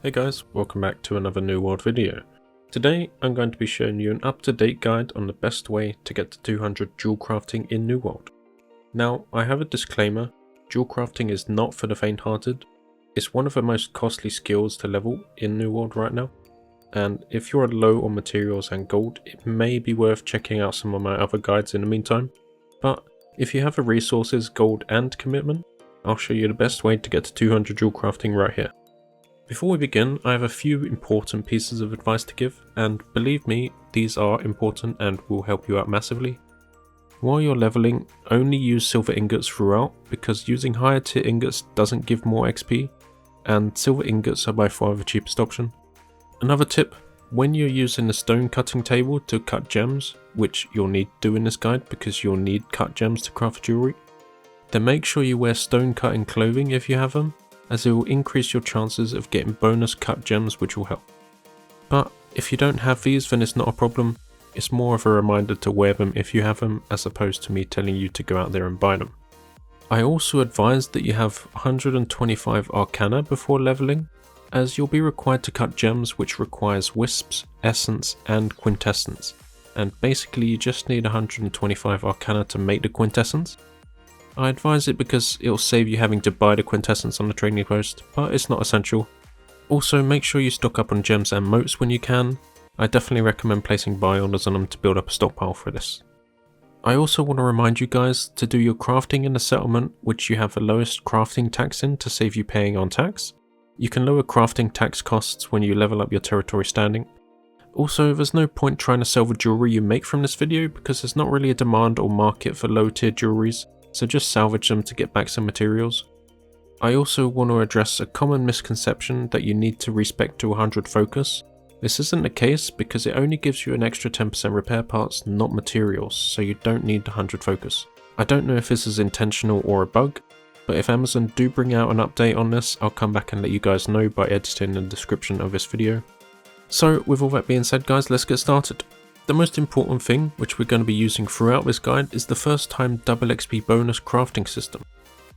Hey guys, welcome back to another New World video. Today I'm going to be showing you an up-to-date guide on the best way to get to 200 jewel crafting in New World. Now I have a disclaimer, jewel crafting is not for the faint-hearted. It's one of the most costly skills to level in New World right now, and if you're low on materials and gold, it may be worth checking out some of my other guides in the meantime. But if you have the resources, gold and commitment, I'll show you the best way to get to 200 jewel crafting right here. Before we begin, I have a few important pieces of advice to give, and believe me, these are important and will help you out massively. While you're leveling, only use silver ingots throughout, because using higher tier ingots doesn't give more XP, and silver ingots are by far the cheapest option. Another tip, when you're using the stone cutting table to cut gems, which you'll need to do in this guide because you'll need cut gems to craft jewelry, then make sure you wear stone cutting clothing if you have them, as it will increase your chances of getting bonus cut gems, which will help. But if you don't have these, then it's not a problem. It's more of a reminder to wear them if you have them, as opposed to me telling you to go out there and buy them. I also advise that you have 125 arcana before leveling, as you'll be required to cut gems which requires wisps, essence and quintessence, and basically you just need 125 arcana to make the quintessence. I advise it because it'll save you having to buy the quintessence on the trading post, but it's not essential. Also, make sure you stock up on gems and motes when you can. I definitely recommend placing buy orders on them to build up a stockpile for this. I also want to remind you guys to do your crafting in the settlement which you have the lowest crafting tax in to save you paying on tax. You can lower crafting tax costs when you level up your territory standing. Also, there's no point trying to sell the jewellery you make from this video because there's not really a demand or market for low tier jewelleries, so just salvage them to get back some materials. I also want to address a common misconception that you need to respec to 100 focus. This isn't the case because it only gives you an extra 10% repair parts, not materials, so you don't need 100 focus. I don't know if this is intentional or a bug, but if Amazon do bring out an update on this, I'll come back and let you guys know by editing the description of this video. So with all that being said guys, let's get started. The most important thing, which we're going to be using throughout this guide, is the first time double XP bonus crafting system.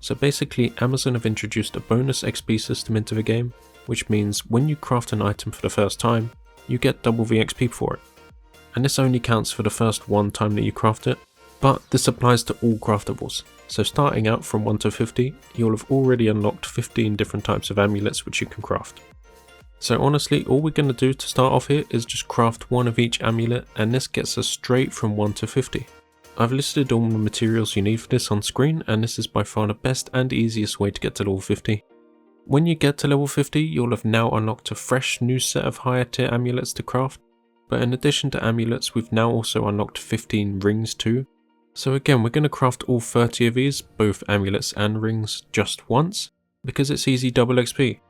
So basically Amazon have introduced a bonus XP system into the game, which means when you craft an item for the first time, you get double the XP for it. And this only counts for the first one time that you craft it, but this applies to all craftables. So starting out from 1 to 50, you'll have already unlocked 15 different types of amulets which you can craft. So honestly, all we're going to do to start off here is just craft one of each amulet, and this gets us straight from 1 to 50. I've listed all the materials you need for this on screen, and this is by far the best and easiest way to get to level 50. When you get to level 50, you'll have now unlocked a fresh new set of higher tier amulets to craft, but in addition to amulets, we've now also unlocked 15 rings too. So again, we're going to craft all 30 of these, both amulets and rings, just once, because it's easy double XP.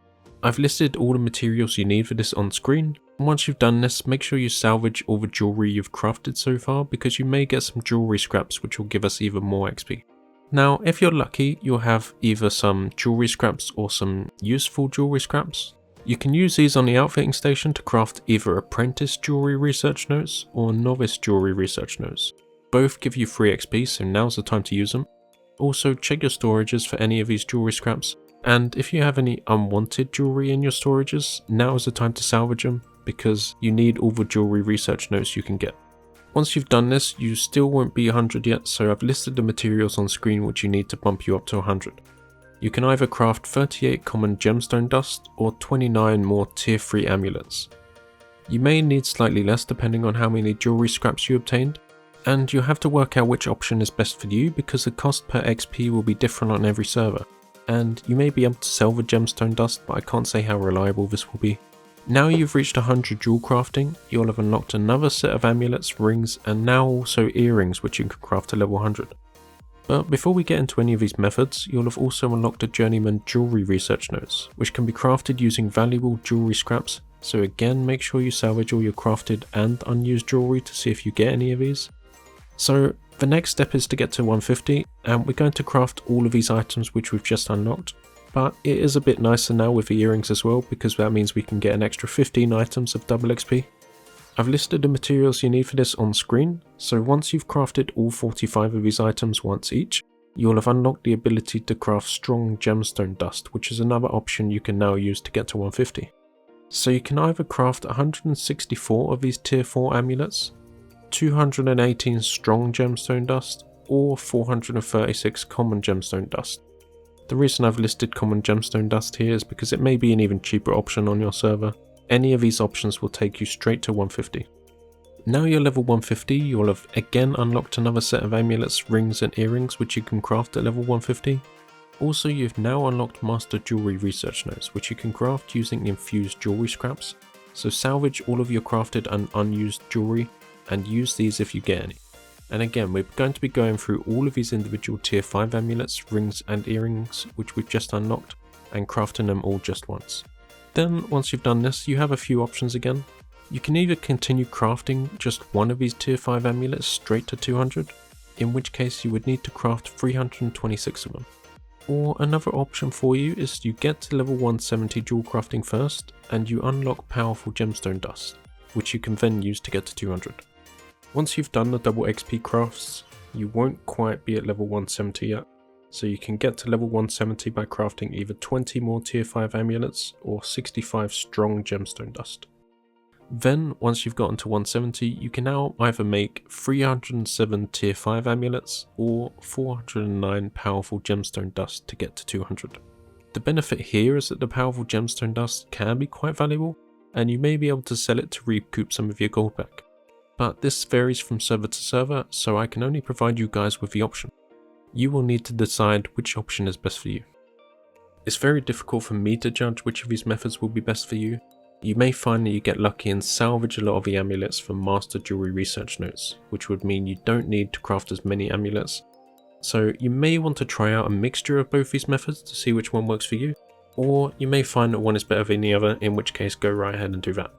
I've listed all the materials you need for this on screen, and once you've done this, make sure you salvage all the jewellery you've crafted so far because you may get some jewellery scraps which will give us even more XP. Now if you're lucky, you'll have either some jewellery scraps or some useful jewellery scraps. You can use these on the outfitting station to craft either apprentice jewellery research notes or novice jewellery research notes. Both give you free XP, so now's the time to use them. Also check your storages for any of these jewellery scraps. And if you have any unwanted jewellery in your storages, now is the time to salvage them because you need all the jewellery research notes you can get. Once you've done this, you still won't be 100 yet, so I've listed the materials on screen which you need to bump you up to 100. You can either craft 38 common gemstone dust or 29 more tier 3 amulets. You may need slightly less depending on how many jewellery scraps you obtained, and you'll have to work out which option is best for you because the cost per XP will be different on every server. And you may be able to sell the gemstone dust, but I can't say how reliable this will be. Now you've reached 100 jewel crafting, you'll have unlocked another set of amulets, rings, and now also earrings which you can craft to level 100. But before we get into any of these methods, you'll have also unlocked a journeyman jewellery research notes, which can be crafted using valuable jewellery scraps, so again make sure you salvage all your crafted and unused jewellery to see if you get any of these. So the next step is to get to 150, and we're going to craft all of these items which we've just unlocked, but it is a bit nicer now with the earrings as well because that means we can get an extra 15 items of double XP. I've listed the materials you need for this on screen, so once you've crafted all 45 of these items once each, you'll have unlocked the ability to craft strong gemstone dust, which is another option you can now use to get to 150. So you can either craft 164 of these tier 4 amulets, 218 strong gemstone dust, or 436 common gemstone dust. The reason I've listed common gemstone dust here is because it may be an even cheaper option on your server. Any of these options will take you straight to 150. Now you're level 150, you'll have again unlocked another set of amulets, rings and earrings which you can craft at level 150. Also, you've now unlocked master jewellery research notes which you can craft using infused jewellery scraps. So salvage all of your crafted and unused jewellery and use these if you get any. And again, we're going to be going through all of these individual tier 5 amulets, rings and earrings which we've just unlocked and crafting them all just once. Then once you've done this, you have a few options again. You can either continue crafting just one of these tier 5 amulets straight to 200, in which case you would need to craft 326 of them. Or another option for you is you get to level 170 jewel crafting first and you unlock powerful gemstone dust, which you can then use to get to 200. Once you've done the double XP crafts, you won't quite be at level 170 yet, so you can get to level 170 by crafting either 20 more tier 5 amulets or 65 strong gemstone dust. Then, once you've gotten to 170, you can now either make 307 tier 5 amulets or 409 powerful gemstone dust to get to 200. The benefit here is that the powerful gemstone dust can be quite valuable, and you may be able to sell it to recoup some of your gold back. But this varies from server to server, so I can only provide you guys with the option. You will need to decide which option is best for you. It's very difficult for me to judge which of these methods will be best for you. You may find that you get lucky and salvage a lot of the amulets from master jewellery research notes, which would mean you don't need to craft as many amulets. So you may want to try out a mixture of both these methods to see which one works for you, or you may find that one is better than the other, in which case go right ahead and do that.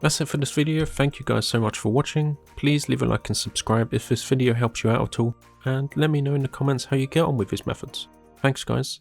That's it for this video. Thank you guys so much for watching. Please leave a like and subscribe if this video helps you out at all, and let me know in the comments how you get on with these methods. Thanks guys.